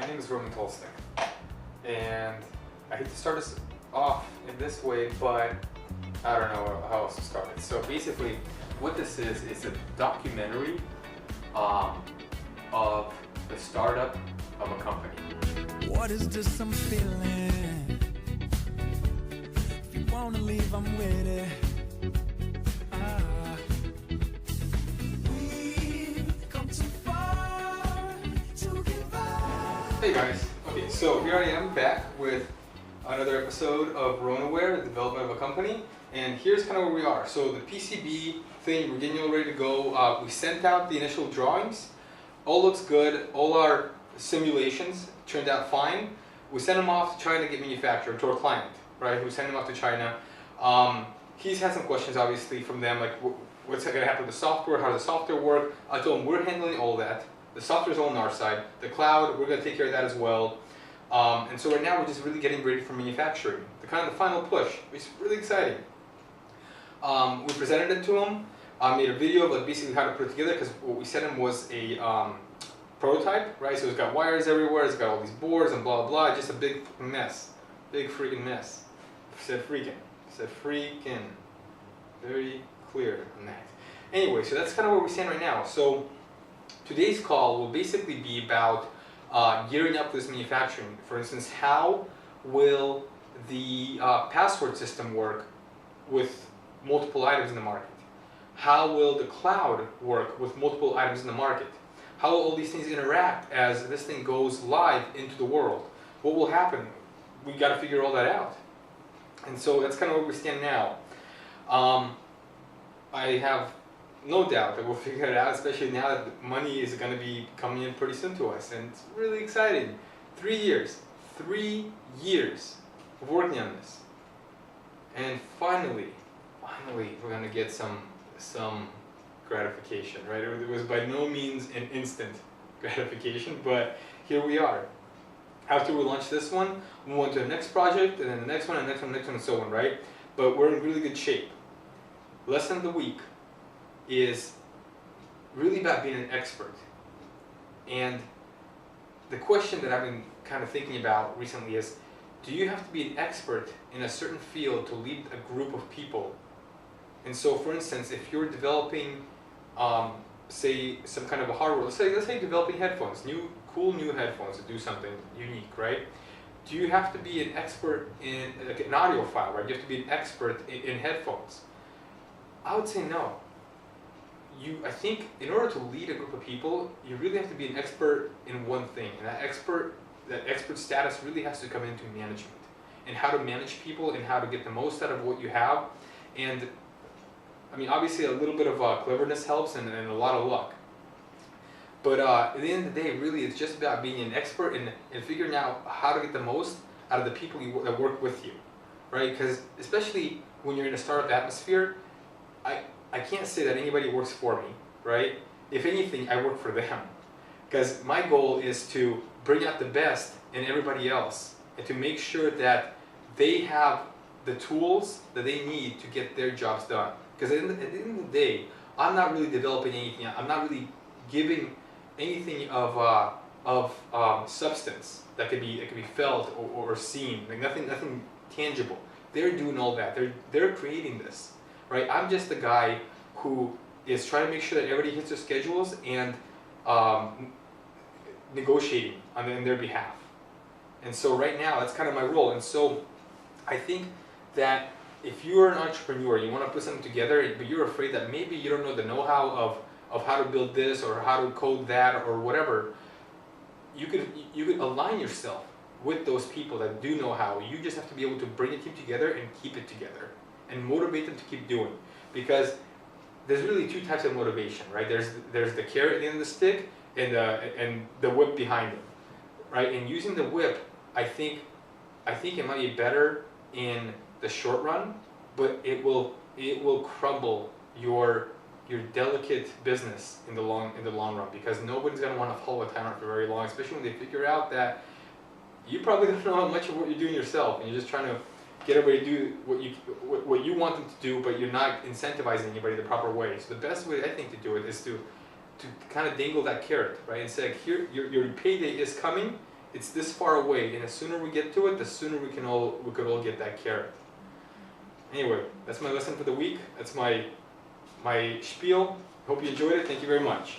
My name is Roman Tolstek, and I hate to start us off in this way, but I don't know how else to start it. So basically, what this is a documentary of the startup of a company. What is this I'm feeling? If you wanna leave, I'm with it. We've come too far to give up. Hey guys, okay, so here I am back with another episode of Ronaware, the development of a company, and here's kind of where we are. So the PCB thing, we're getting all ready to go. We sent out the initial drawings. All looks good. All our simulations turned out fine. We sent them off to China to get manufactured, to our client, right? We sent them off to China. He's had some questions, obviously, from them, like what's going to happen with the software, how does the software work? I told him we're handling all that. The software's all on our side. The cloud, we're going to take care of that as well. And so right now we're just really getting ready for manufacturing. The kind of the final push, which is really exciting. We presented it to him. I made a video of like basically how to put it together, because what we sent him was a prototype, right? So it's got wires everywhere, it's got all these boards and blah blah blah. Just a big mess, big freaking mess. Said freaking, very clear on that. Anyway, so that's kind of where we stand right now. So today's call will basically be about gearing up this manufacturing. For instance, how will the password system work with multiple items in the market? How will the cloud work with multiple items in the market? How will all these things interact as this thing goes live into the world? What will happen? We got to figure all that out. And so that's kind of where we stand now. I have no doubt that we'll figure it out, especially now that the money is going to be coming in pretty soon to us. And it's really exciting. 3 years. 3 years of working on this. And finally, we're going to get some gratification, right? It was by no means an instant gratification, but here we are. After we launch this one, we move on to the next project, and then the next one, and the next one, and the next one, and so on, right? But we're in really good shape. Lesson of the week is really about being an expert. And the question that I've been kind of thinking about recently is, do you have to be an expert in a certain field to lead a group of people? And so, for instance, if you're developing, say, some kind of a hardware, let's say developing headphones, cool new headphones to do something unique, right? Do you have to be an expert in like an audiophile, right? You have to be an expert in headphones. I would say no. I think in order to lead a group of people, you really have to be an expert in one thing, and that expert status really has to come into management, and how to manage people, and how to get the most out of what you have. And I mean, obviously a little bit of cleverness helps, and a lot of luck. But at the end of the day, really, it's just about being an expert and figuring out how to get the most out of the people that work with you, right? Because especially when you're in a startup atmosphere, I can't say that anybody works for me, right? If anything, I work for them. Because my goal is to bring out the best in everybody else, and to make sure that they have the tools that they need to get their jobs done. Because at the end of the day, I'm not really developing anything. I'm not really giving anything of substance that could be felt or seen. Like nothing tangible. They're doing all that. They're creating this, right? I'm just the guy who is trying to make sure that everybody hits their schedules and negotiating on their behalf. And so right now, that's kind of my role. And so I think that if you're an entrepreneur, you want to put something together, but you're afraid that maybe you don't know the know-how of how to build this or how to code that or whatever, you could align yourself with those people that do know how. You just have to be able to bring a team together and keep it together and motivate them to keep doing. Because there's really two types of motivation, right? There's the carrot at the end of the stick and the whip behind it, right? And using the whip, I think it might be better in the short run, but it will crumble your delicate business in the long run, because nobody's going to want to follow a timer for very long, especially when they figure out that you probably don't know how much of what you're doing yourself, and you're just trying to get everybody to do what you want them to do, but you're not incentivizing anybody the proper way. So the best way I think to do it is to kind of dangle that carrot, right? And say, here, your payday is coming, it's this far away, and the sooner we get to it, the sooner we could all get that carrot. Anyway, that's my lesson for the week. That's my spiel. Hope you enjoyed it. Thank you very much.